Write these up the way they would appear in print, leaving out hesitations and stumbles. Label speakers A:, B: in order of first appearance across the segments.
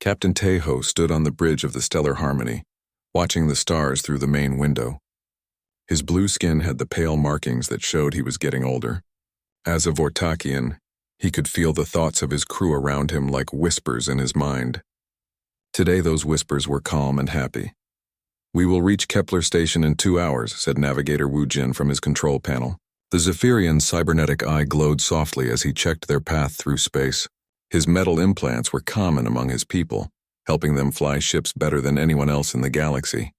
A: Captain Tejo stood on the bridge of the Stellar Harmony, watching the stars through the main window. His blue skin had the pale markings that showed he was getting older. As a Vortakian, he could feel the thoughts of his crew around him like whispers in his mind. Today those whispers were calm and happy. "We will reach Kepler Station in 2 hours," said Navigator Wu Jin from his control panel. The Zephyrian's cybernetic eye glowed softly as he checked their path through space. His metal implants were common among his people, helping them fly ships better than anyone else in the galaxy.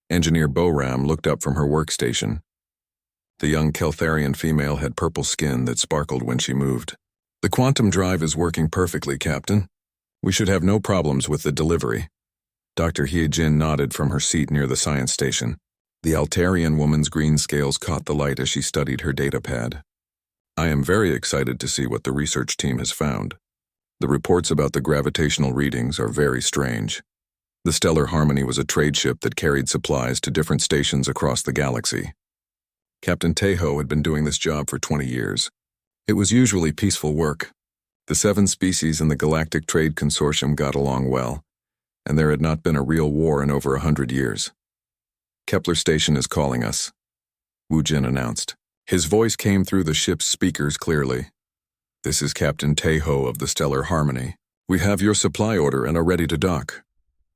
A: Engineer Boram looked up from her workstation. The young Keltharian female had purple skin that sparkled when she moved. "The quantum drive is working perfectly, Captain. We should have no problems with the delivery." Dr. Hyejin nodded from her seat near the science station. The Altarian woman's green scales caught the light as she studied her data pad. "I am very excited to see what the research team has found. The reports about the gravitational readings are very strange." The Stellar Harmony was a trade ship that carried supplies to different stations across the galaxy. Captain Tejo had been doing this job for 20 years. It was usually peaceful work. The 7 species in the Galactic Trade Consortium got along well, and there had not been a real war in over 100 years. "Kepler Station is calling us," Wu Jin announced. His voice came through the ship's speakers clearly. "This is Captain Tejo of the Stellar Harmony. We have your supply order and are ready to dock."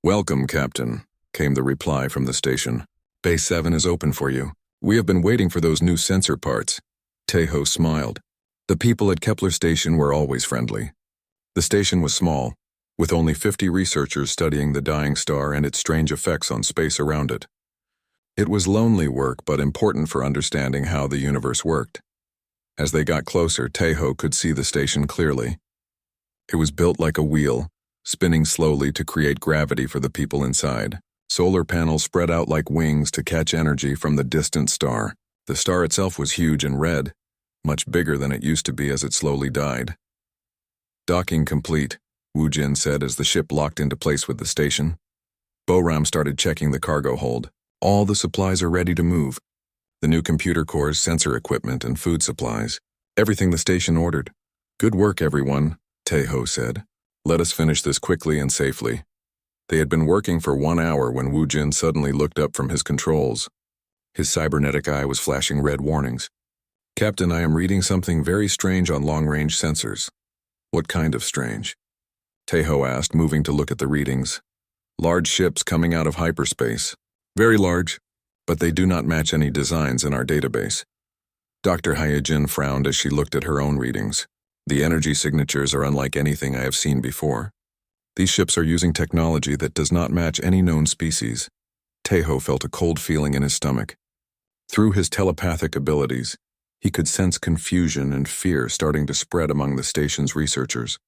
A: "Welcome, Captain," came the reply from the station. "Base 7 is open for you. We have been waiting for those new sensor parts." Tejo smiled. The people at Kepler Station were always friendly. The station was small, with only 50 researchers studying the dying star and its strange effects on space around it. It was lonely work, but important for understanding how the universe worked. As they got closer, Tejo could see the station clearly. It was built like a wheel, spinning slowly to create gravity for the people inside. Solar panels spread out like wings to catch energy from the distant star. The star itself was huge and red, much bigger than it used to be as it slowly died. "Docking complete," Wu Jin said as the ship locked into place with the station. Boram started checking the cargo hold. "All the supplies are ready to move. The new computer cores, sensor equipment, and food supplies. Everything the station ordered." "Good work, everyone," Tejo said. "Let us finish this quickly and safely." They had been working for 1 hour when Wu Jin suddenly looked up from his controls. His cybernetic eye was flashing red warnings. "Captain, I am reading something very strange on long-range sensors." "What kind of strange?" Tejo asked, moving to look at the readings. "Large ships coming out of hyperspace. Very large, but they do not match any designs in our database." Dr. Hyejin frowned as she looked at her own readings. "The energy signatures are unlike anything I have seen before. These ships are using technology that does not match any known species." Tejo felt a cold feeling in his stomach. Through his telepathic abilities, he could sense confusion and fear starting to spread among the station's researchers.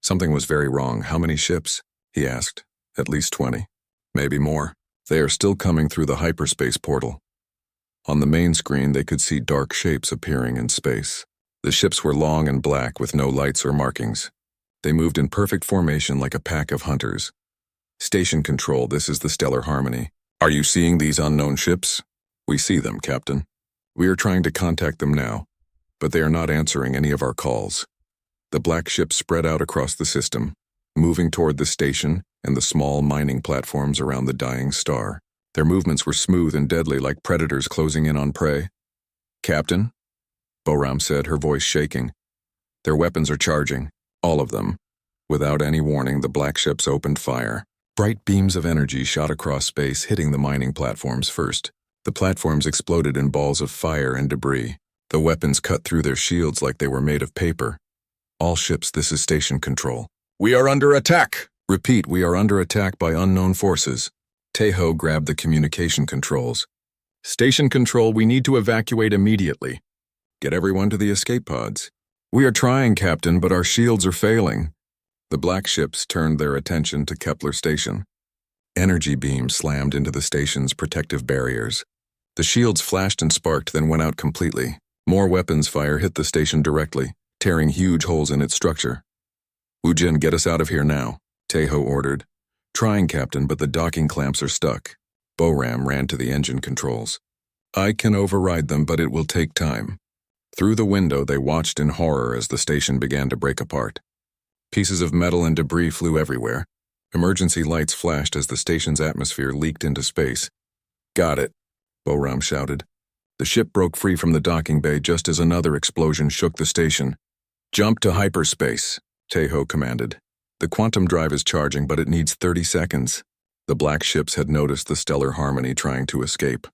A: Something was very wrong. "How many ships?" he asked. "At least 20. Maybe more. They are still coming through the hyperspace portal." On the main screen, they could see dark shapes appearing in space. The ships were long and black with no lights or markings. They moved in perfect formation like a pack of hunters. "Station control, this is the Stellar Harmony. Are you seeing these unknown ships?" "We see them, Captain. We are trying to contact them now, but they are not answering any of our calls." The black ships spread out across the system, moving toward the station and the small mining platforms around the dying star. Their movements were smooth and deadly like predators closing in on prey. "Captain," Boram said, her voice shaking. "Their weapons are charging, all of them." Without any warning, the black ships opened fire. Bright beams of energy shot across space, hitting the mining platforms first. The platforms exploded in balls of fire and debris. The weapons cut through their shields like they were made of paper. "All ships, this is station control. We are under attack!" "Repeat, we are under attack by unknown forces." Tejo grabbed the communication controls. "Station control, we need to evacuate immediately. Get everyone to the escape pods." "We are trying, Captain, but our shields are failing." The black ships turned their attention to Kepler Station. Energy beams slammed into the station's protective barriers. The shields flashed and sparked, then went out completely. More weapons fire hit the station directly, tearing huge holes in its structure. "Wu Jin, get us out of here now," Tejo ordered. "Trying, Captain, but the docking clamps are stuck." Boram ran to the engine controls. "I can override them, but it will take time." Through the window, they watched in horror as the station began to break apart. Pieces of metal and debris flew everywhere. Emergency lights flashed as the station's atmosphere leaked into space. "Got it," Boram shouted. The ship broke free from the docking bay just as another explosion shook the station. "Jump to hyperspace," Tejo commanded. "The quantum drive is charging, but it needs 30 seconds. The black ships had noticed the stellar harmony trying to escape.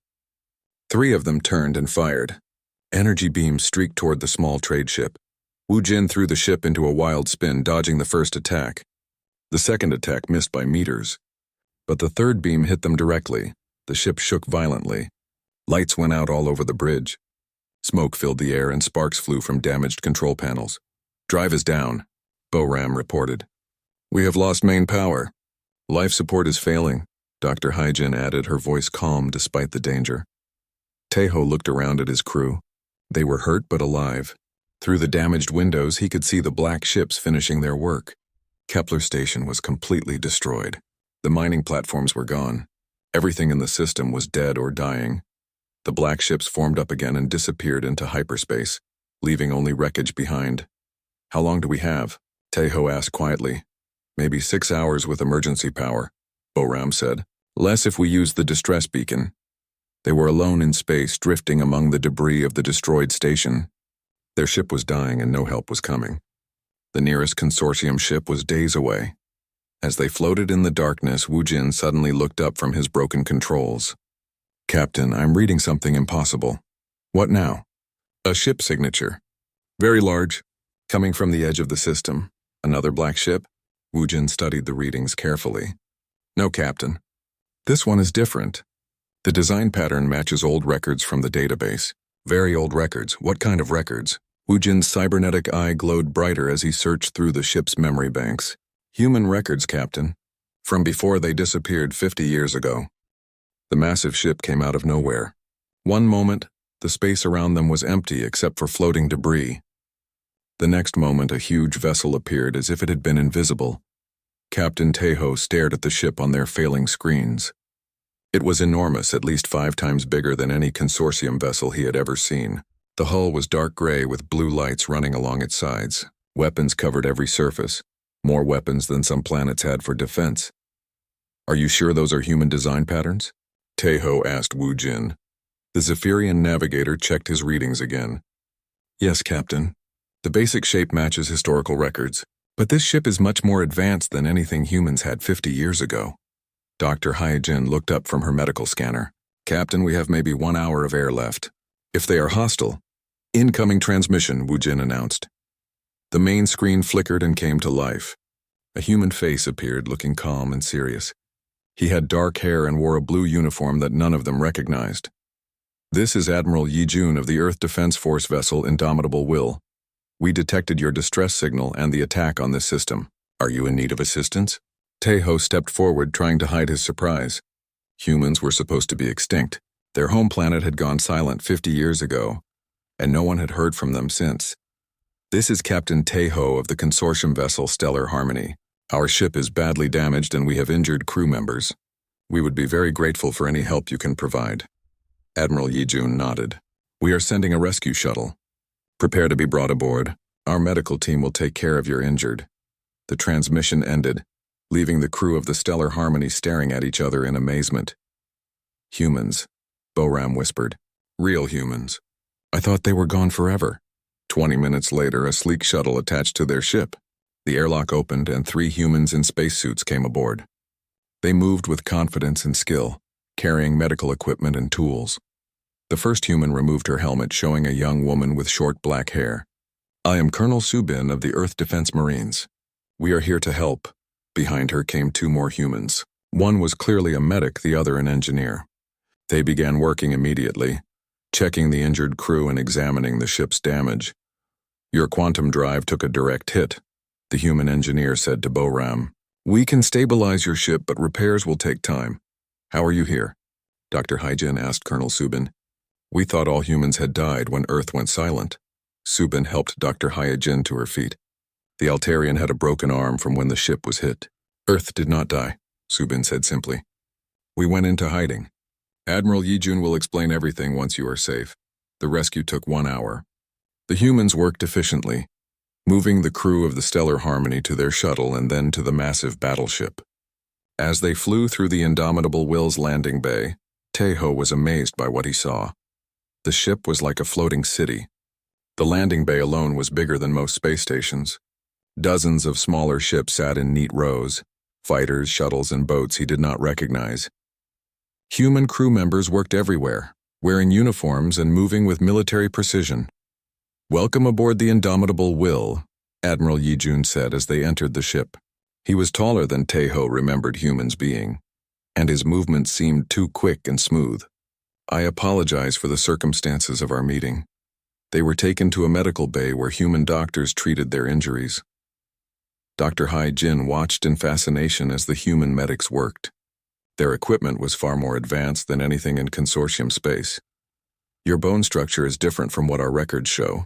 A: 3 of them turned and fired. Energy beams streaked toward the small trade ship. Wu Jin threw the ship into a wild spin, dodging the first attack. The second attack missed by meters. But the third beam hit them directly. The ship shook violently. Lights went out all over the bridge. Smoke filled the air and sparks flew from damaged control panels. "Drive is down," Boram reported. "We have lost main power. Life support is failing," Dr. Hyjin added, her voice calm despite the danger. Tejo looked around at his crew. They were hurt but alive. Through the damaged windows, he could see the black ships finishing their work. Kepler Station was completely destroyed. The mining platforms were gone. Everything in the system was dead or dying. The black ships formed up again and disappeared into hyperspace, leaving only wreckage behind. "How long do we have?" Tejo asked quietly. "Maybe 6 hours with emergency power," Boram said. "Less if we use the distress beacon." They were alone in space, drifting among the debris of the destroyed station. Their ship was dying and no help was coming. The nearest consortium ship was days away. As they floated in the darkness, Wu Jin suddenly looked up from his broken controls. "Captain, I'm reading something impossible." "What now?" "A ship signature. Very large, coming from the edge of the system. Another black ship?" Wu Jin studied the readings carefully. "No, Captain. This one is different. The design pattern matches old records from the database. Very old records. What kind of records?" Wu Jin's cybernetic eye glowed brighter as he searched through the ship's memory banks. "Human records, Captain. From before they disappeared 50 years ago." The massive ship came out of nowhere. One moment, the space around them was empty except for floating debris. The next moment, a huge vessel appeared as if it had been invisible. Captain Tejo stared at the ship on their failing screens. It was enormous, at least 5 times bigger than any consortium vessel he had ever seen. The hull was dark gray with blue lights running along its sides. Weapons covered every surface. More weapons than some planets had for defense. "Are you sure those are human design patterns?" Tejo asked Wu Jin. The Zephyrian navigator checked his readings again. "Yes, Captain. The basic shape matches historical records. But this ship is much more advanced than anything humans had 50 years ago." Dr. Hyjin looked up from her medical scanner. "Captain, we have maybe 1 hour of air left. If they are hostile..." "Incoming transmission," Wu Jin announced. The main screen flickered and came to life. A human face appeared, looking calm and serious. He had dark hair and wore a blue uniform that none of them recognized. "This is Admiral Yi Jun of the Earth Defense Force vessel Indomitable Will. We detected your distress signal and the attack on this system. Are you in need of assistance?" Tejo stepped forward, trying to hide his surprise. Humans were supposed to be extinct. Their home planet had gone silent 50 years ago, and no one had heard from them since. "This is Captain Tejo of the consortium vessel Stellar Harmony. Our ship is badly damaged and we have injured crew members. We would be very grateful for any help you can provide." Admiral Yijun nodded. "We are sending a rescue shuttle. Prepare to be brought aboard. Our medical team will take care of your injured." The transmission ended, leaving the crew of the Stellar Harmony staring at each other in amazement. "Humans," Boram whispered. "Real humans. I thought they were gone forever." 20 minutes later, a sleek shuttle attached to their ship. The airlock opened and 3 humans in spacesuits came aboard. They moved with confidence and skill, carrying medical equipment and tools. The first human removed her helmet, showing a young woman with short black hair. "I am Colonel Subin of the Earth Defense Marines. We are here to help." Behind her came 2 more humans. One was clearly a medic, the other an engineer. They began working immediately, checking the injured crew and examining the ship's damage. "Your quantum drive took a direct hit," the human engineer said to Boram. "We can stabilize your ship, but repairs will take time." "How are you here?" Dr. Hyjin asked Colonel Subin. "We thought all humans had died when Earth went silent." Subin helped Dr. Hyjin to her feet. The Altarian had a broken arm from when the ship was hit. "Earth did not die," Subin said simply. "We went into hiding. Admiral Yijun will explain everything once you are safe. The rescue took 1 hour. The humans worked efficiently. moving the crew of the Stellar Harmony to their shuttle and then to the massive battleship. As they flew through the indomitable Will's landing bay, Tejo was amazed by what he saw. The ship was like a floating city. The landing bay alone was bigger than most space stations. Dozens of smaller ships sat in neat rows, fighters, shuttles, and boats he did not recognize. Human crew members worked everywhere, wearing uniforms and moving with military precision. "Welcome aboard the indomitable Will," Admiral Yijun said as they entered the ship. He was taller than Tejo remembered humans being, and his movements seemed too quick and smooth. "I apologize for the circumstances of our meeting." They were taken to a medical bay where human doctors treated their injuries. Dr. Hai Jin watched in fascination as the human medics worked. Their equipment was far more advanced than anything in consortium space. "Your bone structure is different from what our records show,"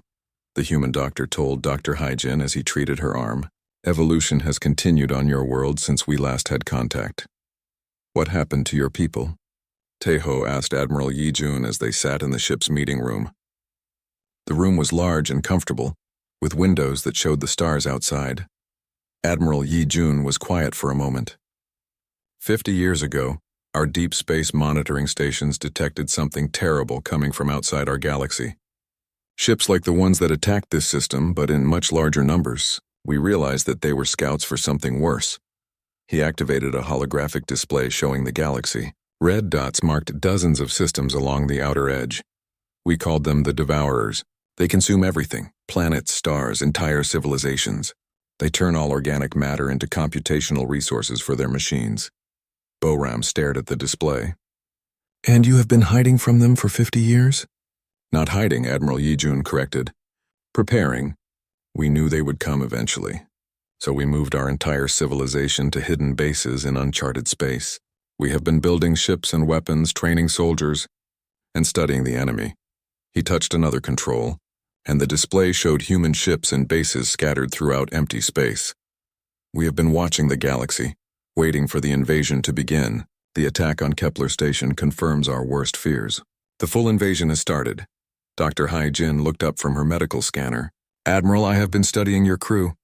A: the human doctor told Dr. Hai Jin as he treated her arm. "Evolution has continued on your world since we last had contact." "What happened to your people?" Tejo asked Admiral Yijun as they sat in the ship's meeting room. The room was large and comfortable, with windows that showed the stars outside. Admiral Yijun was quiet for a moment. 50 years ago, our deep space monitoring stations detected something terrible coming from outside our galaxy. Ships like the ones that attacked this system, but in much larger numbers. We realized that they were scouts for something worse." He activated a holographic display showing the galaxy. Red dots marked dozens of systems along the outer edge. "We called them the Devourers. They consume everything: planets, stars, entire civilizations. They turn all organic matter into computational resources for their machines." Boram stared at the display. "And you have been hiding from them for 50 years? "Not hiding," Admiral Yijun corrected. "Preparing. We knew they would come eventually. So we moved our entire civilization to hidden bases in uncharted space. We have been building ships and weapons, training soldiers, and studying the enemy." He touched another control, and the display showed human ships and bases scattered throughout empty space. "We have been watching the galaxy, waiting for the invasion to begin. The attack on Kepler Station confirms our worst fears. The full invasion has started." Dr. Hai Jin looked up from her medical scanner. "Admiral, I have been studying your crew.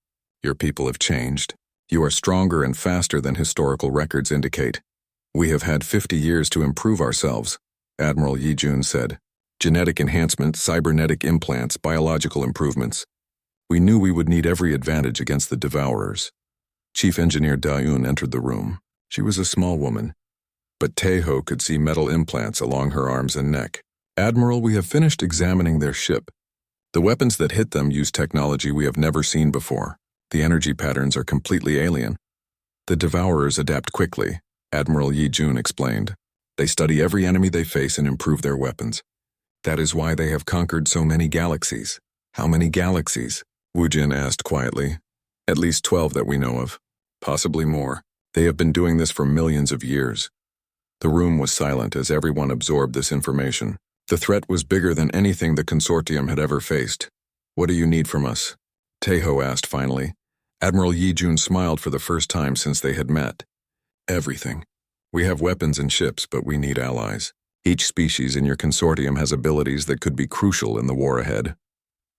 A: Your people have changed. You are stronger and faster than historical records indicate. We have had 50 years to improve ourselves," Admiral Yijun said. "Genetic enhancement, cybernetic implants, biological improvements. We knew we would need every advantage against the Devourers." Chief Engineer Daeun entered the room. She was a small woman, but Tejo could see metal implants along her arms and neck. "Admiral, we have finished examining their ship. The weapons that hit them use technology we have never seen before. The energy patterns are completely alien. The Devourers adapt quickly," Admiral Yijun explained. "They study every enemy they face and improve their weapons. That is why they have conquered so many galaxies." "How many galaxies?" Wu Jin asked quietly. "At least 12 that we know of. Possibly more. They have been doing this for millions of years." The room was silent as everyone absorbed this information. The threat was bigger than anything the consortium had ever faced. "What do you need from us?" Tejo asked finally. Admiral Yijun smiled for the first time since they had met. "Everything. We have weapons and ships, but we need allies. Each species in your consortium has abilities that could be crucial in the war ahead."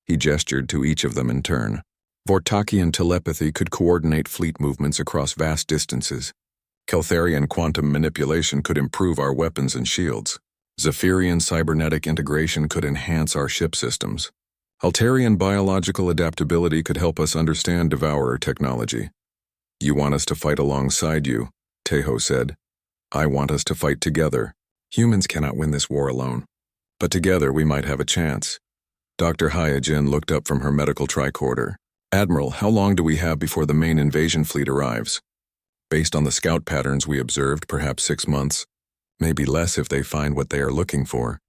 A: He gestured to each of them in turn. Vortakian telepathy could coordinate fleet movements across vast distances. Keltharian quantum manipulation could improve our weapons and shields. Zephyrian cybernetic integration could enhance our ship systems. Altarian biological adaptability could help us understand Devourer technology. "You want us to fight alongside you," Tejo said. "I want us to fight together. Humans cannot win this war alone. But together we might have a chance." Dr. Hai Jin looked up from her medical tricorder. "Admiral, how long do we have before the main invasion fleet arrives?" "Based on the scout patterns we observed, perhaps 6 months. Maybe less if they find what they are looking for."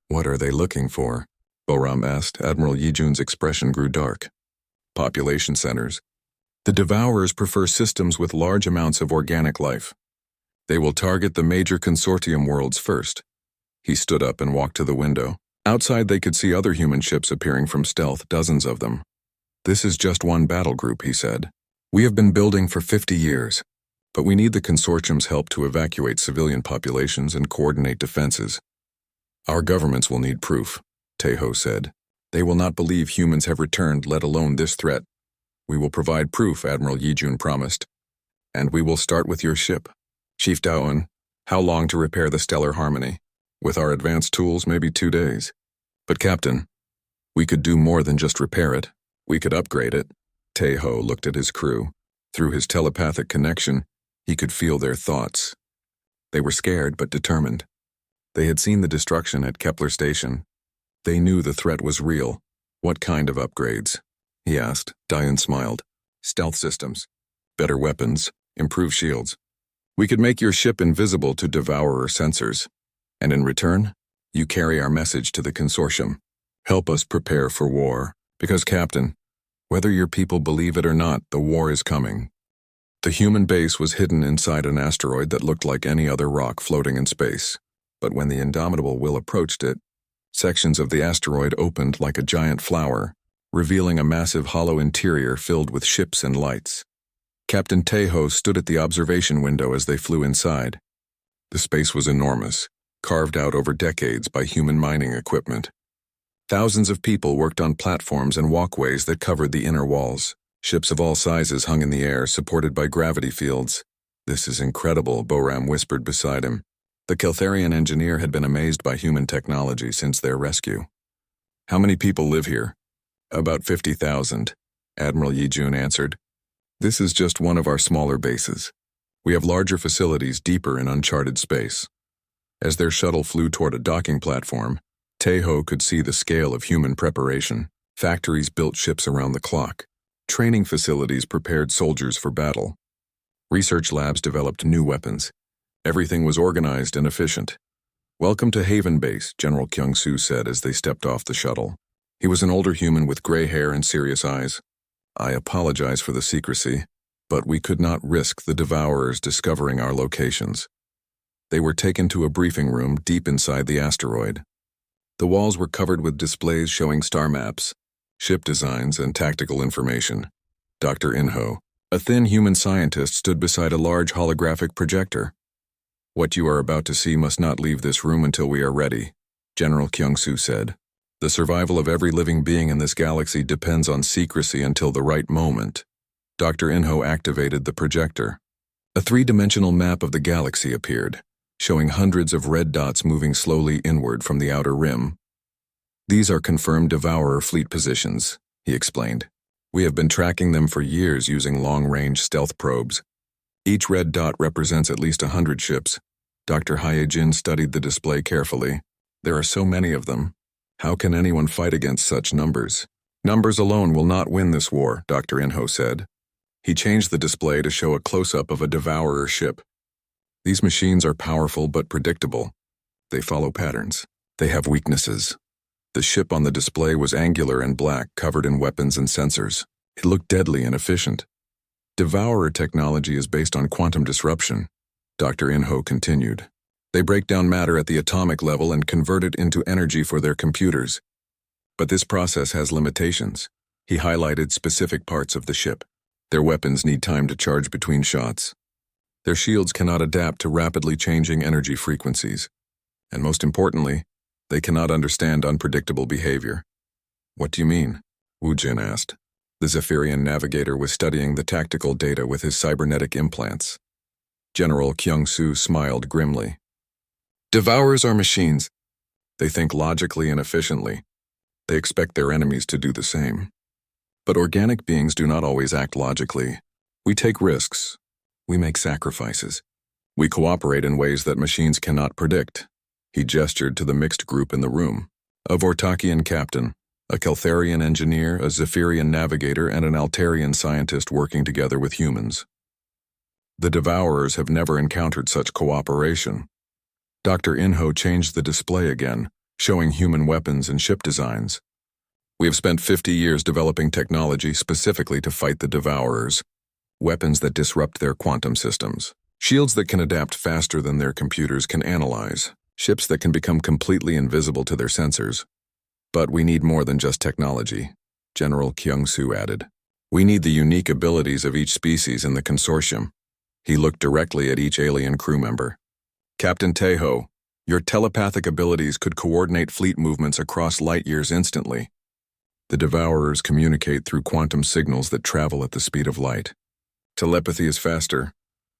A: "What are they looking for?" Boram asked. Admiral Yijun's expression grew dark. "Population centers. The Devourers prefer systems with large amounts of organic life. They will target the major consortium worlds first." He stood up and walked to the window. Outside they could see other human ships appearing from stealth, dozens of them. "This is just one battle group," he said. "We have been building for 50 years. But we need the consortium's help to evacuate civilian populations and coordinate defenses. Our governments will need proof," Tejo said. They will not believe humans have returned, let alone this threat. We will provide proof, Admiral Yijun promised. And we will start with your ship. Chief Daoan, how long to repair the stellar harmony? With our advanced tools, maybe 2 days. But Captain, we could do more than just repair it. We could upgrade it. Taeho looked at his crew. Through his telepathic connection, he could feel their thoughts. They were scared but determined. They had seen the destruction at Kepler Station. They knew the threat was real. What kind of upgrades? He asked. Dayan smiled. Stealth systems. Better weapons. Improved shields. We could make your ship invisible to devourer sensors. And in return, you carry our message to the consortium. Help us prepare for war. Because, Captain, whether your people believe it or not, the war is coming. The human base was hidden inside an asteroid that looked like any other rock floating in space. But when the indomitable Will approached it, sections of the asteroid opened like a giant flower, revealing a massive hollow interior filled with ships and lights. Captain Taeho stood at the observation window as they flew inside. The space was enormous, carved out over decades by human mining equipment. Thousands of people worked on platforms and walkways that covered the inner walls. Ships of all sizes hung in the air, supported by gravity fields. This is incredible, Boram whispered beside him. The Keltharian engineer had been amazed by human technology since their rescue. How many people live here? About 50,000, Admiral Yijun answered. This is just one of our smaller bases. We have larger facilities deeper in uncharted space. As their shuttle flew toward a docking platform, Taeho could see the scale of human preparation. Factories built ships around the clock. Training facilities prepared soldiers for battle. Research labs developed new weapons. Everything was organized and efficient. Welcome to Haven Base, General Kyung-soo said as they stepped off the shuttle. He was an older human with gray hair and serious eyes. I apologize for the secrecy, but we could not risk the devourers discovering our locations. They were taken to a briefing room deep inside the asteroid. The walls were covered with displays showing star maps, ship designs, and tactical information. Dr. Inho, a thin human scientist, stood beside a large holographic projector. What you are about to see must not leave this room until we are ready, General Kyung-soo said. The survival of every living being in this galaxy depends on secrecy until the right moment. Dr. Inho activated the projector. A three-dimensional map of the galaxy appeared, showing hundreds of red dots moving slowly inward from the outer rim. These are confirmed Devourer fleet positions, he explained. We have been tracking them for years using long-range stealth probes. Each red dot represents at least 100 ships. Dr. Hyejin studied the display carefully. There are so many of them. How can anyone fight against such numbers? Numbers alone will not win this war, Dr. Inho said. He changed the display to show a close-up of a Devourer ship. These machines are powerful but predictable. They follow patterns. They have weaknesses. The ship on the display was angular and black, covered in weapons and sensors. It looked deadly and efficient. Devourer technology is based on quantum disruption, Dr. Inho continued. They break down matter at the atomic level and convert it into energy for their computers. But this process has limitations. He highlighted specific parts of the ship. Their weapons need time to charge between shots. Their shields cannot adapt to rapidly changing energy frequencies. And most importantly, they cannot understand unpredictable behavior. What do you mean? Wu Jin asked. The Zephyrian navigator was studying the tactical data with his cybernetic implants. General Kyung-soo smiled grimly. Devourers are machines. They think logically and efficiently. They expect their enemies to do the same. But organic beings do not always act logically. We take risks. We make sacrifices. We cooperate in ways that machines cannot predict. He gestured to the mixed group in the room. A Vortakian captain, a Keltharian engineer, a Zephyrian navigator, and an Altarian scientist working together with humans. The Devourers have never encountered such cooperation. Dr. Inho changed the display again, showing human weapons and ship designs. We have spent 50 years developing technology specifically to fight the Devourers. Weapons that disrupt their quantum systems. Shields that can adapt faster than their computers can analyze. Ships that can become completely invisible to their sensors. But we need more than just technology, General Kyung-soo added. We need the unique abilities of each species in the consortium. He looked directly at each alien crew member. Captain Taeho, your telepathic abilities could coordinate fleet movements across light years instantly. The Devourers communicate through quantum signals that travel at the speed of light. Telepathy is faster.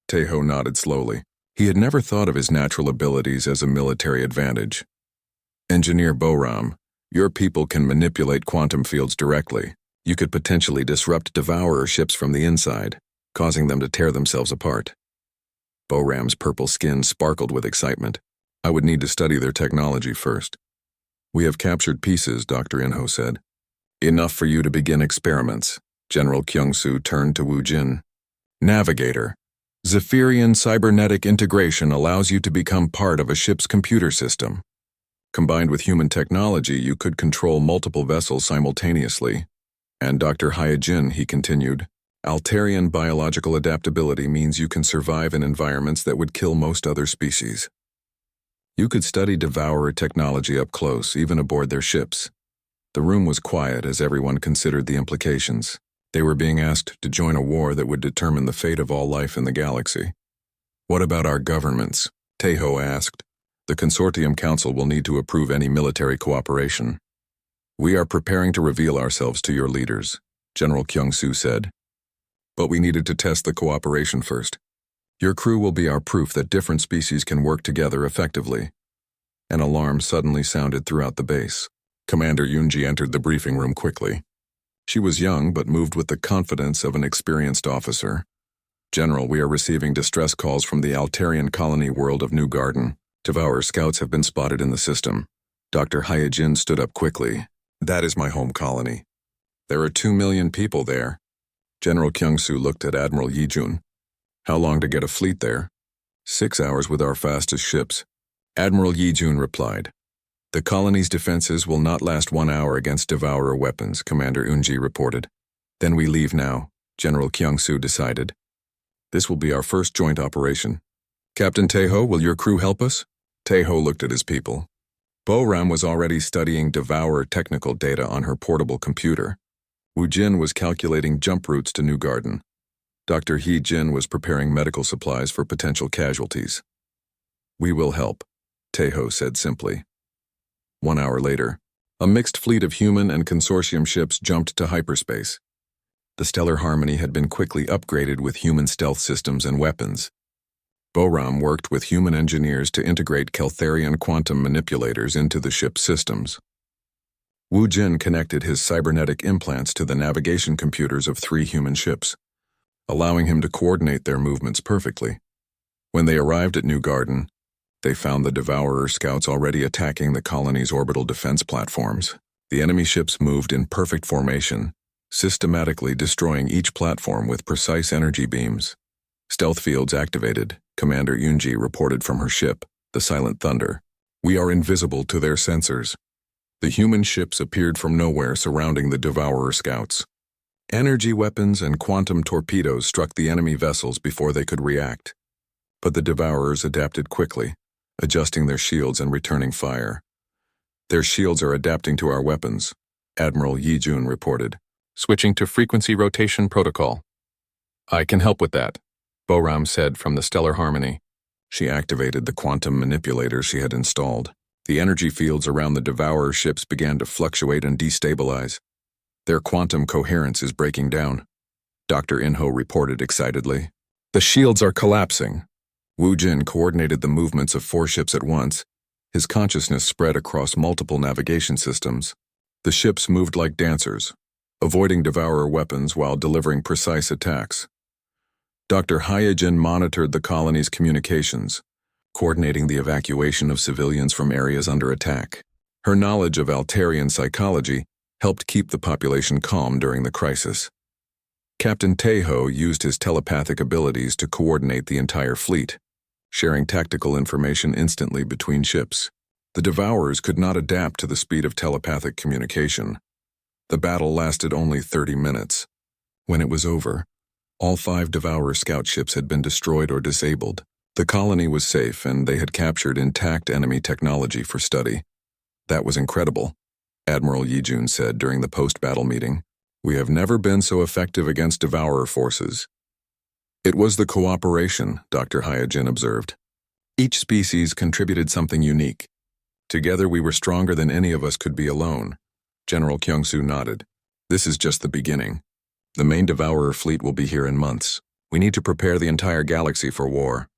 A: Teho nodded slowly. He had never thought of his natural abilities as a military advantage. Engineer Boram, your people can manipulate quantum fields directly. You could potentially disrupt Devourer ships from the inside, causing them to tear themselves apart. Boram's purple skin sparkled with excitement. I would need to study their technology first. We have captured pieces, Dr. Inho said. Enough for you to begin experiments. General Kyung-soo turned to Wu Jin. Navigator. Zephyrian cybernetic integration allows you to become part of a ship's computer system. Combined with human technology, you could control multiple vessels simultaneously. And Dr. Hyojin, he continued, Altarian biological adaptability means you can survive in environments that would kill most other species. You could study Devourer technology up close, even aboard their ships. The room was quiet as everyone considered the implications. They were being asked to join a war that would determine the fate of all life in the galaxy. What about our governments? Teho asked. The Consortium Council will need to approve any military cooperation. We are preparing to reveal ourselves to your leaders, General Kyung-soo said. But we needed to test the cooperation first. Your crew will be our proof that different species can work together effectively. An alarm suddenly sounded throughout the base. Commander Yoonji entered the briefing room quickly. She was young but moved with the confidence of an experienced officer. General, we are receiving distress calls from the Altarian colony world of New Garden. Devourer scouts have been spotted in the system. Dr. Hyojin stood up quickly. That is my home colony. There are 2 million people there. General Kyung-soo looked at Admiral Yijun. How long to get a fleet there? 6 hours with our fastest ships. Admiral Yijun replied. The colony's defenses will not last 1 hour against Devourer weapons, Commander Unji reported. Then we leave now, General Kyung-soo decided. This will be our first joint operation. Captain Teho, will your crew help us? Teho looked at his people. Boram was already studying Devourer technical data on her portable computer. Wu Jin was calculating jump routes to New Garden. Dr. He Jin was preparing medical supplies for potential casualties. We will help, Teho said simply. 1 hour later, a mixed fleet of human and consortium ships jumped to hyperspace. The Stellar Harmony had been quickly upgraded with human stealth systems and weapons. Boram worked with human engineers to integrate Keltharian quantum manipulators into the ship's systems. Wu Jin connected his cybernetic implants to the navigation computers of 3 human ships, allowing him to coordinate their movements perfectly. When they arrived at New Garden, they found the Devourer scouts already attacking the colony's orbital defense platforms. The enemy ships moved in perfect formation, systematically destroying each platform with precise energy beams. Stealth fields activated, Commander Yoonji reported from her ship, the Silent Thunder. We are invisible to their sensors. The human ships appeared from nowhere surrounding the Devourer scouts. Energy weapons and quantum torpedoes struck the enemy vessels before they could react. But the Devourers adapted quickly, adjusting their shields and returning fire. Their shields are adapting to our weapons, Admiral Yijun reported, switching to frequency rotation protocol. I can help with that, Boram said from the Stellar Harmony. She activated the quantum manipulators she had installed. The energy fields around the Devourer ships began to fluctuate and destabilize. Their quantum coherence is breaking down, Dr. Inho reported excitedly. The shields are collapsing. Wu Jin coordinated the movements of 4 ships at once. His consciousness spread across multiple navigation systems. The ships moved like dancers, avoiding Devourer weapons while delivering precise attacks. Dr. Hyojin monitored the colony's communications, coordinating the evacuation of civilians from areas under attack. Her knowledge of Altarian psychology helped keep the population calm during the crisis. Captain Teho used his telepathic abilities to coordinate the entire fleet, sharing tactical information instantly between ships. The Devourers could not adapt to the speed of telepathic communication. The battle lasted only 30 minutes. When it was over, all 5 Devourer scout ships had been destroyed or disabled. The colony was safe, and they had captured intact enemy technology for study. That was incredible, Admiral Yijun said during the post-battle meeting. We have never been so effective against Devourer forces. It was the cooperation, Dr. Hyojin observed. Each species contributed something unique. Together we were stronger than any of us could be alone. General Kyung-soo nodded. This is just the beginning. The main Devourer fleet will be here in months. We need to prepare the entire galaxy for war.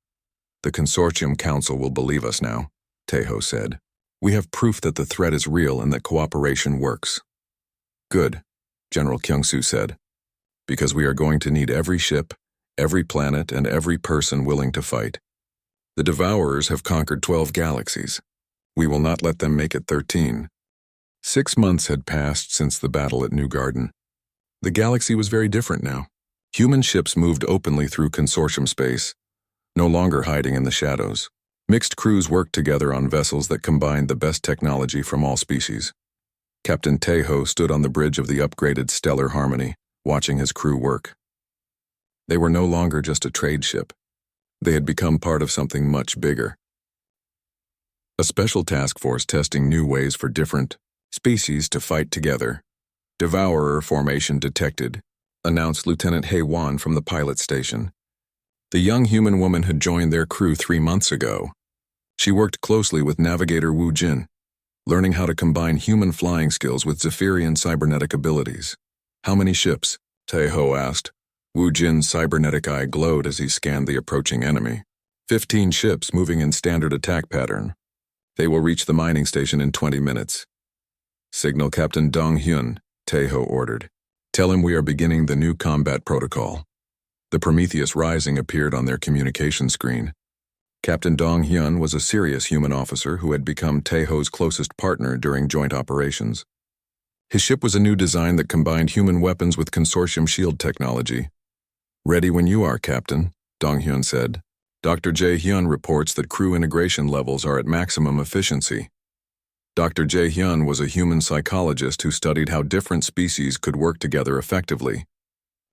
A: The Consortium Council will believe us now, Taeho said. We have proof that the threat is real and that cooperation works. Good, General Kyung-soo said. Because we are going to need every ship, every planet, and every person willing to fight. The Devourers have conquered 12 galaxies. We will not let them make it 13. 6 months had passed since the battle at New Garden. The galaxy was very different now. Human ships moved openly through Consortium space, no longer hiding in the shadows. Mixed crews worked together on vessels that combined the best technology from all species. Captain Taeho stood on the bridge of the upgraded Stellar Harmony, watching his crew work. They were no longer just a trade ship. They had become part of something much bigger. A special task force testing new ways for different species to fight together. Devourer formation detected, announced Lieutenant Hae-won from the pilot station. The young human woman had joined their crew 3 months ago. She worked closely with Navigator Woo Jin, learning how to combine human flying skills with Zephyrian cybernetic abilities. How many ships? Taeho asked. Woo Jin's cybernetic eye glowed as he scanned the approaching enemy. 15 ships moving in standard attack pattern. They will reach the mining station in 20 minutes. Signal Captain Dong-hyun, Taeho ordered. Tell him we are beginning the new combat protocol. The Prometheus Rising appeared on their communication screen. Captain Dong-hyun was a serious human officer who had become Taeho's closest partner during joint operations. His ship was a new design that combined human weapons with Consortium shield technology. Ready when you are, Captain, Dong-hyun said. Dr. Jae-hyun reports that crew integration levels are at maximum efficiency. Dr. Jae-hyun was a human psychologist who studied how different species could work together effectively.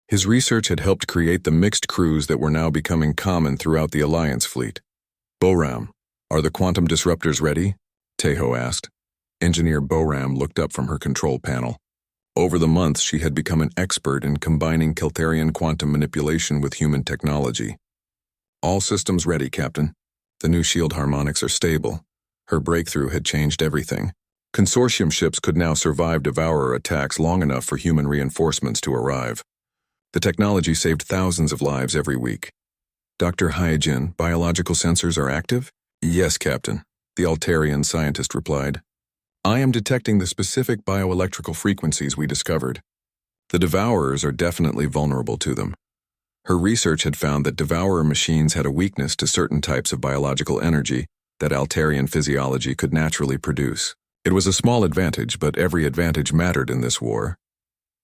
A: His research had helped create the mixed crews that were now becoming common throughout the Alliance fleet. Boram, are the quantum disruptors ready? Taeho asked. Engineer Boram looked up from her control panel. Over the months, she had become an expert in combining Keltharian quantum manipulation with human technology. All systems ready, Captain. The new shield harmonics are stable. Her breakthrough had changed everything. Consortium ships could now survive Devourer attacks long enough for human reinforcements to arrive. The technology saved thousands of lives every week. Dr. Hae-jin, biological sensors are active? Yes, Captain, the Altarian scientist replied. I am detecting the specific bioelectrical frequencies we discovered. The Devourers are definitely vulnerable to them. Her research had found that Devourer machines had a weakness to certain types of biological energy that Altarian physiology could naturally produce. It was a small advantage, but every advantage mattered in this war.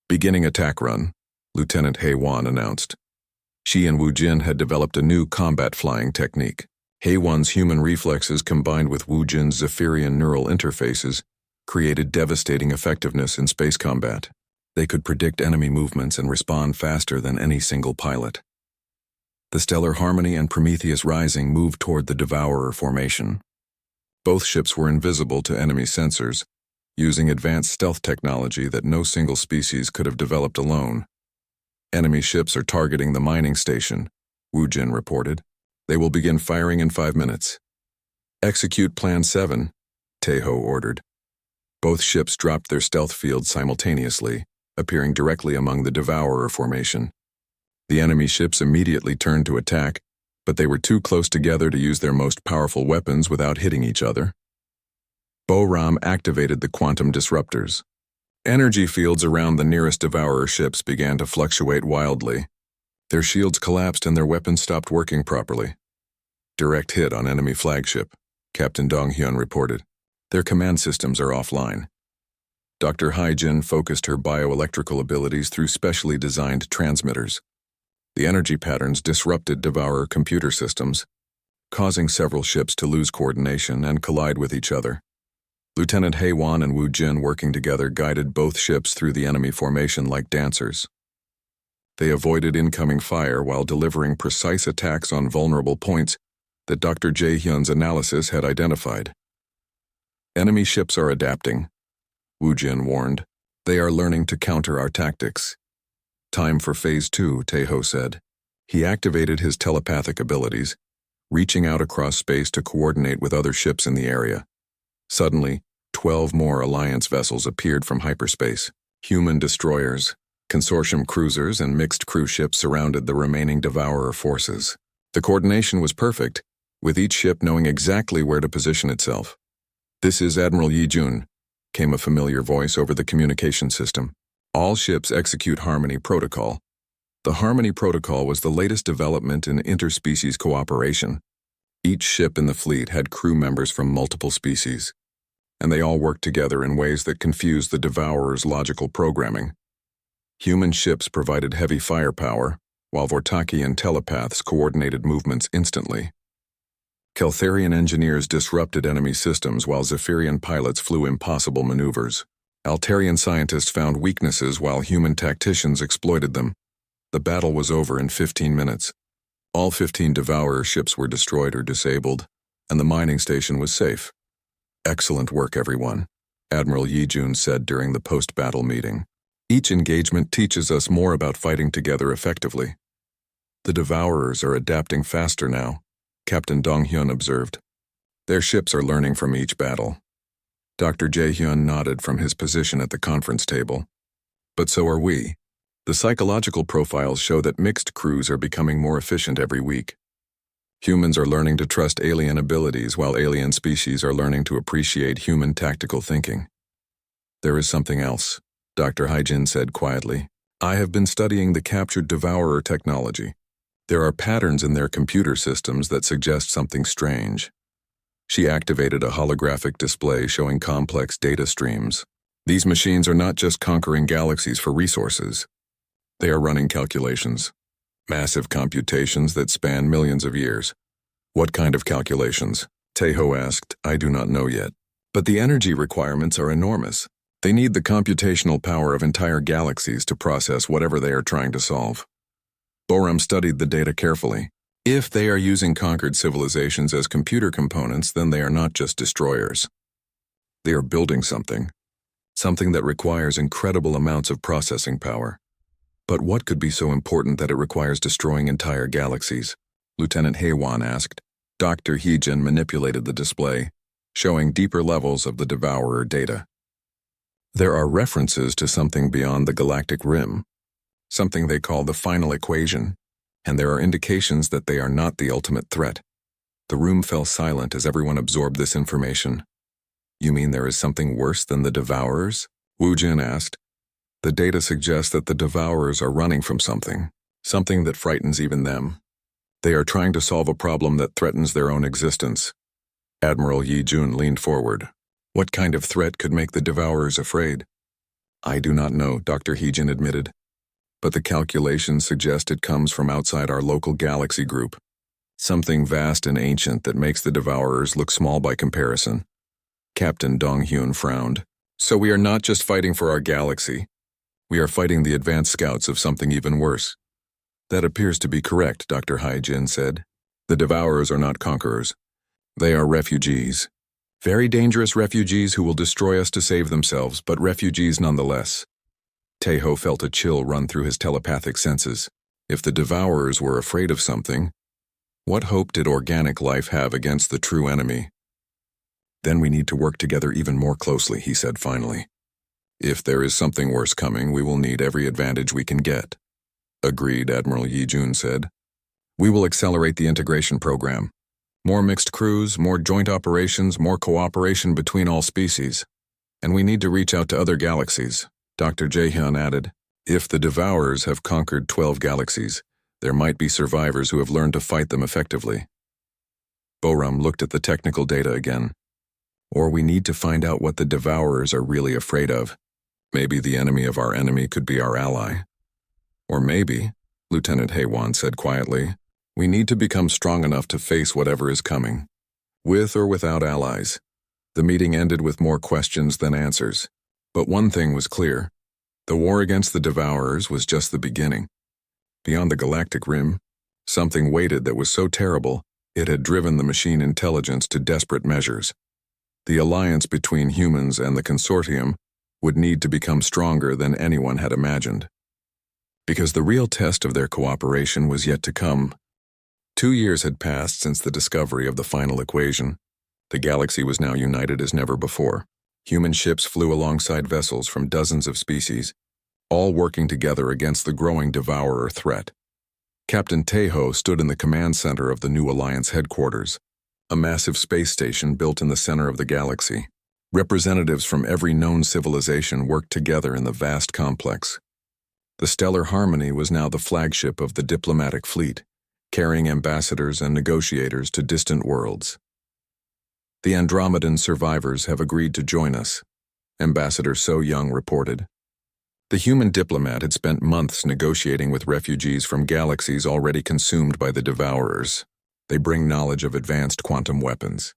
A: Beginning attack run, Lieutenant Hae-won announced. She and Woo Jin had developed a new combat flying technique. Hae-won's human reflexes combined with Woo Jin's Zephyrian neural interfaces created devastating effectiveness in space combat. They could predict enemy movements and respond faster than any single pilot. The Stellar Harmony and Prometheus Rising moved toward the Devourer formation. Both ships were invisible to enemy sensors, using advanced stealth technology that no single species could have developed alone. Enemy ships are targeting the mining station, Woo Jin reported. They will begin firing in 5 minutes. Execute Plan 7, Taeho ordered. Both ships dropped their stealth fields simultaneously, appearing directly among the Devourer formation. The enemy ships immediately turned to attack, but they were too close together to use their most powerful weapons without hitting each other. Boram activated the quantum disruptors. Energy fields around the nearest Devourer ships began to fluctuate wildly. Their shields collapsed and their weapons stopped working properly. Direct hit on enemy flagship, Captain Dong-hyun reported. Their command systems are offline. Dr. Hae-jin focused her bioelectrical abilities through specially designed transmitters. The energy patterns disrupted Devourer computer systems, causing several ships to lose coordination and collide with each other. Lieutenant Hae-won and Woo Jin working together guided both ships through the enemy formation like dancers. They avoided incoming fire while delivering precise attacks on vulnerable points that Dr. Jae-hyun's analysis had identified. Enemy ships are adapting, Woo Jin warned. They are learning to counter our tactics. Time for Phase 2, Taeho said. He activated his telepathic abilities, reaching out across space to coordinate with other ships in the area. Suddenly, 12 more Alliance vessels appeared from hyperspace. Human destroyers, consortium cruisers, and mixed crew ships surrounded the remaining Devourer forces. The coordination was perfect, with each ship knowing exactly where to position itself. "This is Admiral Yi Jun," came a familiar voice over the communication system. "All ships execute Harmony Protocol." The Harmony Protocol was the latest development in interspecies cooperation. Each ship in the fleet had crew members from multiple species, and they all worked together in ways that confused the Devourer's logical programming. Human ships provided heavy firepower, while Vortakian telepaths coordinated movements instantly. Keltharian engineers disrupted enemy systems while Zephyrian pilots flew impossible maneuvers. Altarian scientists found weaknesses while human tacticians exploited them. The battle was over in 15 minutes. All 15 Devourer ships were destroyed or disabled, and the mining station was safe. "Excellent work, everyone," Admiral Yi Jun said during the post-battle meeting. "Each engagement teaches us more about fighting together effectively." "The Devourers are adapting faster now," Captain Donghyun observed. "Their ships are learning from each battle." Dr. Jae-hyun nodded from his position at the conference table. "But so are we. The psychological profiles show that mixed crews are becoming more efficient every week. Humans are learning to trust alien abilities while alien species are learning to appreciate human tactical thinking." "There is something else," Dr. Haijin said quietly. "I have been studying the captured Devourer technology. There are patterns in their computer systems that suggest something strange." She activated a holographic display showing complex data streams. "These machines are not just conquering galaxies for resources. They are running calculations. Massive computations that span millions of years." "What kind of calculations?" Taeho asked. "I do not know yet. But the energy requirements are enormous. They need the computational power of entire galaxies to process whatever they are trying to solve." Boram studied the data carefully. If they are using conquered civilizations as computer components, then they are not just destroyers. They are building something that requires incredible amounts of processing power. "But what could be so important that it requires destroying entire galaxies?" Lieutenant Haewon asked. Dr. Heejin manipulated the display, showing deeper levels of the Devourer data. "There are references to something beyond the galactic rim, something they call the final equation, and there are indications that they are not the ultimate threat." The room fell silent as everyone absorbed this information. "You mean there is something worse than the Devourers?" Wu Jin asked. "The data suggests that the Devourers are running from something that frightens even them. They are trying to solve a problem that threatens their own existence." Admiral Yi Jun leaned forward. "What kind of threat could make the Devourers afraid?" "I do not know," Dr. Heejin admitted. "But the calculations suggest it comes from outside our local galaxy group. Something vast and ancient that makes the Devourers look small by comparison." Captain Donghyun frowned. "So we are not just fighting for our galaxy. We are fighting the advanced scouts of something even worse." "That appears to be correct," Dr. Haijin said. "The Devourers are not conquerors. They are refugees. Very dangerous refugees who will destroy us to save themselves, but refugees nonetheless." Taeho felt a chill run through his telepathic senses. If the Devourers were afraid of something, what hope did organic life have against the true enemy? "Then we need to work together even more closely," he said finally. "If there is something worse coming, we will need every advantage we can get." "Agreed," Admiral Yi Jun said. "We will accelerate the integration program. More mixed crews, more joint operations, more cooperation between all species. And we need to reach out to other galaxies," Dr. Jaehyun added. "If the Devourers have conquered 12 galaxies, there might be survivors who have learned to fight them effectively." Boram looked at the technical data again. "Or we need to find out what the Devourers are really afraid of. Maybe the enemy of our enemy could be our ally. Or maybe," Lieutenant Haewon said quietly, "we need to become strong enough to face whatever is coming. With or without allies." The meeting ended with more questions than answers. But one thing was clear. The war against the Devourers was just the beginning. Beyond the galactic rim, something waited that was so terrible, it had driven the machine intelligence to desperate measures. The alliance between humans and the consortium would need to become stronger than anyone had imagined. Because the real test of their cooperation was yet to come. 2 years had passed since the discovery of the final equation. The galaxy was now united as never before. Human ships flew alongside vessels from dozens of species, all working together against the growing Devourer threat. Captain Tejo stood in the command center of the new Alliance headquarters, a massive space station built in the center of the galaxy. Representatives from every known civilization worked together in the vast complex. The Stellar Harmony was now the flagship of the diplomatic fleet, carrying ambassadors and negotiators to distant worlds. The Andromedan survivors have agreed to join us, Ambassador So Young reported. The human diplomat had spent months negotiating with refugees from galaxies already consumed by the Devourers. They bring knowledge of advanced quantum weapons.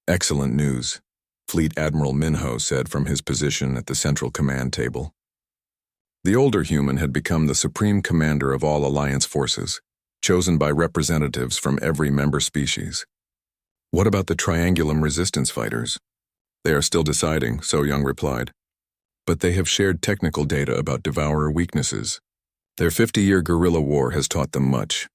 A: Excellent news, Fleet Admiral Minho said from his position at the central command table. The older human had become the supreme commander of all Alliance forces, chosen by representatives from every member species. What about the Triangulum resistance fighters? They are still deciding, So Young replied. But they have shared technical data about Devourer weaknesses. Their 50-year guerrilla war has taught them much.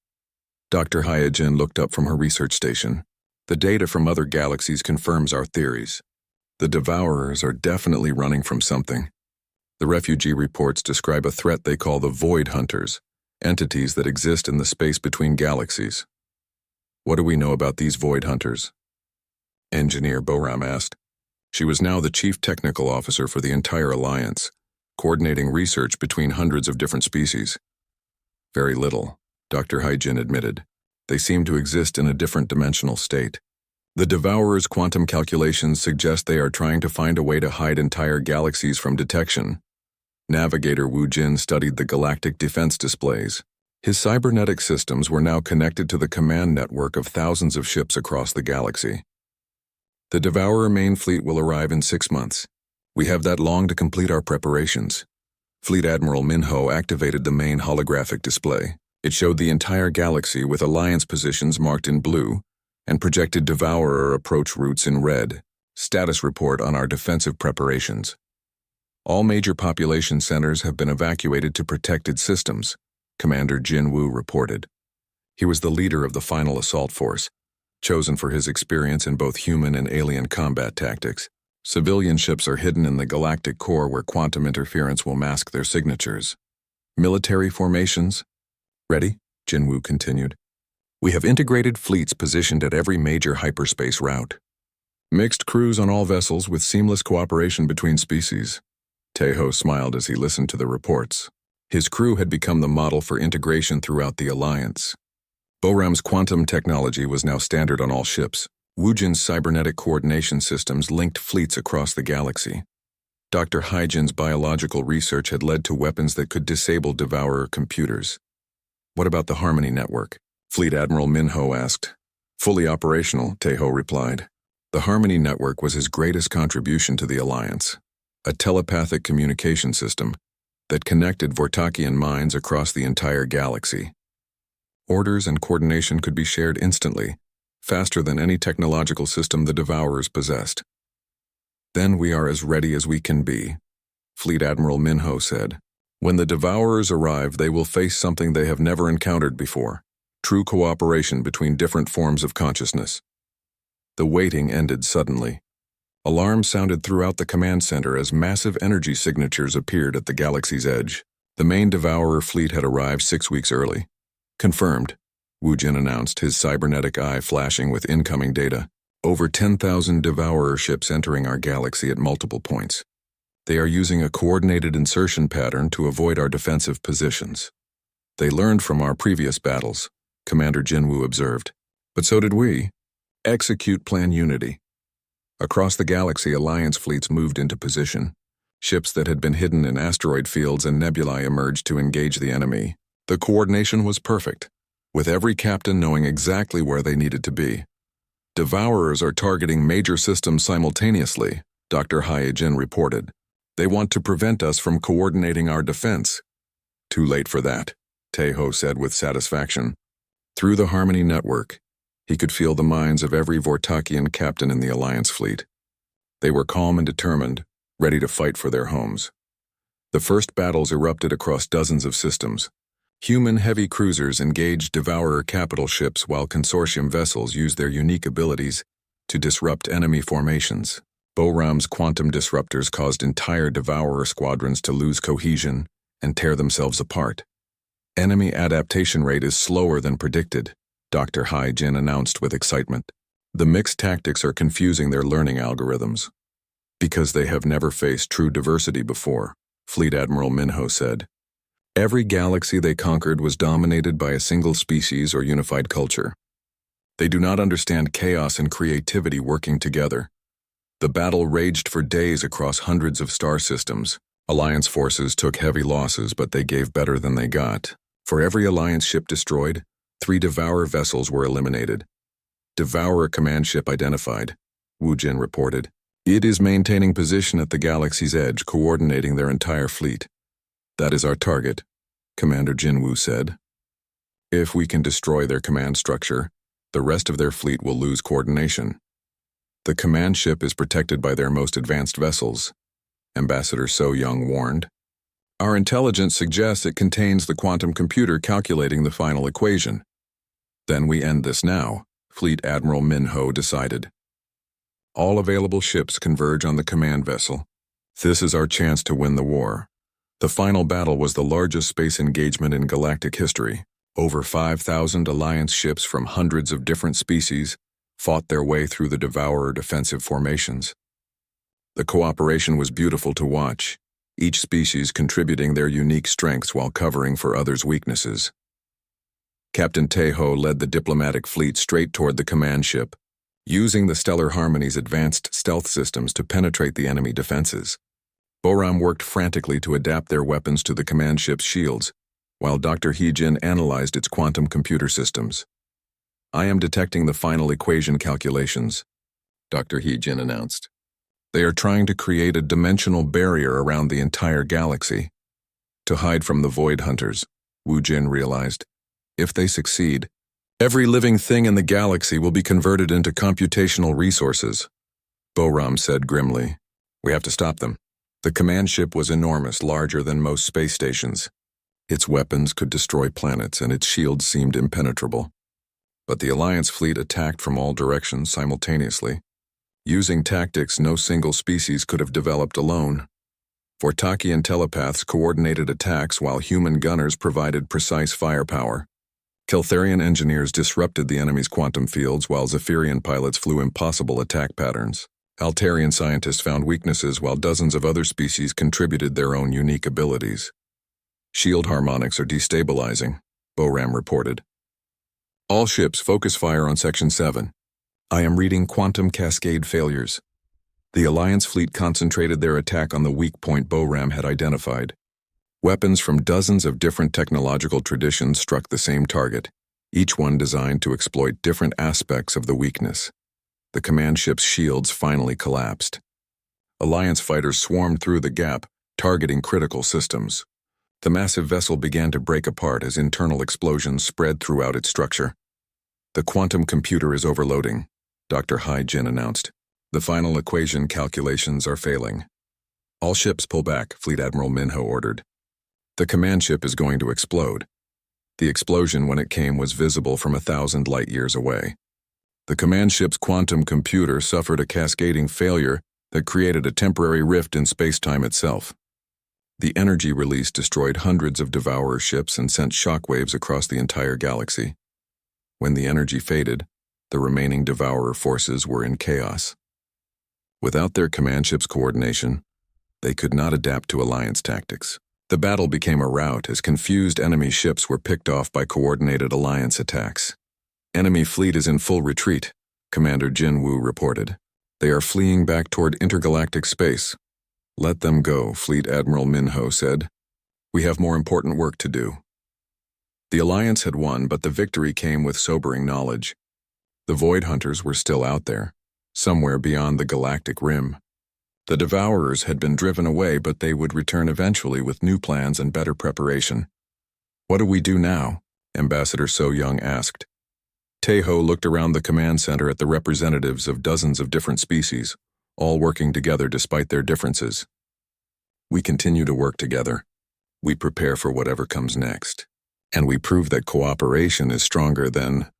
A: Dr. Hyojin looked up from her research station. The data from other galaxies confirms our theories. The Devourers are definitely running from something. The refugee reports describe a threat they call the Void Hunters, entities that exist in the space between galaxies. What do we know about these Void Hunters? Engineer Boram asked. She was now the chief technical officer for the entire Alliance, coordinating research between hundreds of different species. Very little, Dr. Hyojin admitted. They seem to exist in a different dimensional state. The Devourers' quantum calculations suggest they are trying to find a way to hide entire galaxies from detection. Navigator Wu Jin studied the galactic defense displays. His cybernetic systems were now connected to the command network of thousands of ships across the galaxy. The Devourer main fleet will arrive in 6 months. We have that long to complete our preparations. Fleet Admiral Minho activated the main holographic display. It showed the entire galaxy with Alliance positions marked in blue and projected Devourer approach routes in red. Status report on our defensive preparations. All major population centers have been evacuated to protected systems, Commander Jin Wu reported. He was the leader of the final assault force, chosen for his experience in both human and alien combat tactics. Civilian ships are hidden in the galactic core where quantum interference will mask their signatures. Military formations? Ready? Jin Wu continued. We have integrated fleets positioned at every major hyperspace route. Mixed crews on all vessels with seamless cooperation between species. Tejo smiled as he listened to the reports. His crew had become the model for integration throughout the Alliance. Boram's quantum technology was now standard on all ships. Wujin's cybernetic coordination systems linked fleets across the galaxy. Dr. Hyojin's biological research had led to weapons that could disable Devourer computers. What about the Harmony Network? Fleet Admiral Minho asked. Fully operational, Tejo replied. The Harmony Network was his greatest contribution to the Alliance. A telepathic communication system that connected Vortakian minds across the entire galaxy. Orders and coordination could be shared instantly, faster than any technological system the Devourers possessed. Then we are as ready as we can be, Fleet Admiral Minho said. When the Devourers arrive, they will face something they have never encountered before, true cooperation between different forms of consciousness. The waiting ended suddenly. Alarms sounded throughout the command center as massive energy signatures appeared at the galaxy's edge. The main Devourer fleet had arrived 6 weeks early. Confirmed, Wu Jin announced, his cybernetic eye flashing with incoming data. Over 10,000 Devourer ships entering our galaxy at multiple points. They are using a coordinated insertion pattern to avoid our defensive positions. They learned from our previous battles, Commander Jinwoo observed. But so did we. Execute Plan Unity. Across the galaxy, Alliance fleets moved into position. Ships that had been hidden in asteroid fields and nebulae emerged to engage the enemy. The coordination was perfect, with every captain knowing exactly where they needed to be. Devourers are targeting major systems simultaneously, Dr. Hyojin reported. They want to prevent us from coordinating our defense. Too late for that, Tejo said with satisfaction. Through the Harmony Network, he could feel the minds of every Vortakian captain in the Alliance fleet. They were calm and determined, ready to fight for their homes. The first battles erupted across dozens of systems. Human heavy cruisers engaged Devourer capital ships while consortium vessels used their unique abilities to disrupt enemy formations. Boram's quantum disruptors caused entire Devourer squadrons to lose cohesion and tear themselves apart. Enemy adaptation rate is slower than predicted, Dr. Hai Jin announced with excitement. The mixed tactics are confusing their learning algorithms. Because they have never faced true diversity before, Fleet Admiral Minho said. Every galaxy they conquered was dominated by a single species or unified culture. They do not understand chaos and creativity working together. The battle raged for days across hundreds of star systems. Alliance forces took heavy losses, but they gave better than they got. For every Alliance ship destroyed, 3 Devourer vessels were eliminated. Devourer command ship identified, Wu Jin reported. It is maintaining position at the galaxy's edge, coordinating their entire fleet. That is our target, Commander Jin Wu said. If we can destroy their command structure, the rest of their fleet will lose coordination. The command ship is protected by their most advanced vessels, Ambassador So Young warned. Our intelligence suggests it contains the quantum computer calculating the final equation. Then we end this now, Fleet Admiral Minho decided. All available ships converge on the command vessel. This is our chance to win the war. The final battle was the largest space engagement in galactic history. Over 5,000 Alliance ships from hundreds of different species fought their way through the Devourer defensive formations. The cooperation was beautiful to watch, each species contributing their unique strengths while covering for others' weaknesses. Captain Teho led the diplomatic fleet straight toward the command ship, using the Stellar Harmony's advanced stealth systems to penetrate the enemy defenses. Boram worked frantically to adapt their weapons to the command ship's shields, while Dr. He-Jin analyzed its quantum computer systems. I am detecting the final equation calculations, Dr. He-Jin announced. They are trying to create a dimensional barrier around the entire galaxy. To hide from the Void Hunters, Wu Jin realized. If they succeed, every living thing in the galaxy will be converted into computational resources, Boram said grimly. We have to stop them. The command ship was enormous, larger than most space stations. Its weapons could destroy planets, and its shields seemed impenetrable. But the Alliance fleet attacked from all directions simultaneously, using tactics no single species could have developed alone. Vortakian telepaths coordinated attacks while human gunners provided precise firepower. Keltharian engineers disrupted the enemy's quantum fields while Zephyrian pilots flew impossible attack patterns. Altarian scientists found weaknesses while dozens of other species contributed their own unique abilities. Shield harmonics are destabilizing, Boram reported. All ships focus fire on Section 7. I am reading quantum cascade failures. The Alliance fleet concentrated their attack on the weak point Boram had identified. Weapons from dozens of different technological traditions struck the same target, each one designed to exploit different aspects of the weakness. The command ship's shields finally collapsed. Alliance fighters swarmed through the gap, targeting critical systems. The massive vessel began to break apart as internal explosions spread throughout its structure. The quantum computer is overloading, Dr. Hai Jin announced. The final equation calculations are failing. All ships pull back, Fleet Admiral Minho ordered. The command ship is going to explode. The explosion, when it came, was visible from 1,000 light-years away. The command ship's quantum computer suffered a cascading failure that created a temporary rift in space-time itself. The energy release destroyed hundreds of Devourer ships and sent shockwaves across the entire galaxy. When the energy faded, the remaining Devourer forces were in chaos. Without their command ship's coordination, they could not adapt to Alliance tactics. The battle became a rout as confused enemy ships were picked off by coordinated Alliance attacks. Enemy fleet is in full retreat, Commander Jin Wu reported. They are fleeing back toward intergalactic space. Let them go, Fleet Admiral Minho said. We have more important work to do. The Alliance had won, but the victory came with sobering knowledge. The Void Hunters were still out there, somewhere beyond the galactic rim. The Devourers had been driven away, but they would return eventually with new plans and better preparation. What do we do now? Ambassador So Young asked. Teho looked around the command center at the representatives of dozens of different species, all working together despite their differences. We continue to work together. We prepare for whatever comes next. And we prove that cooperation is stronger than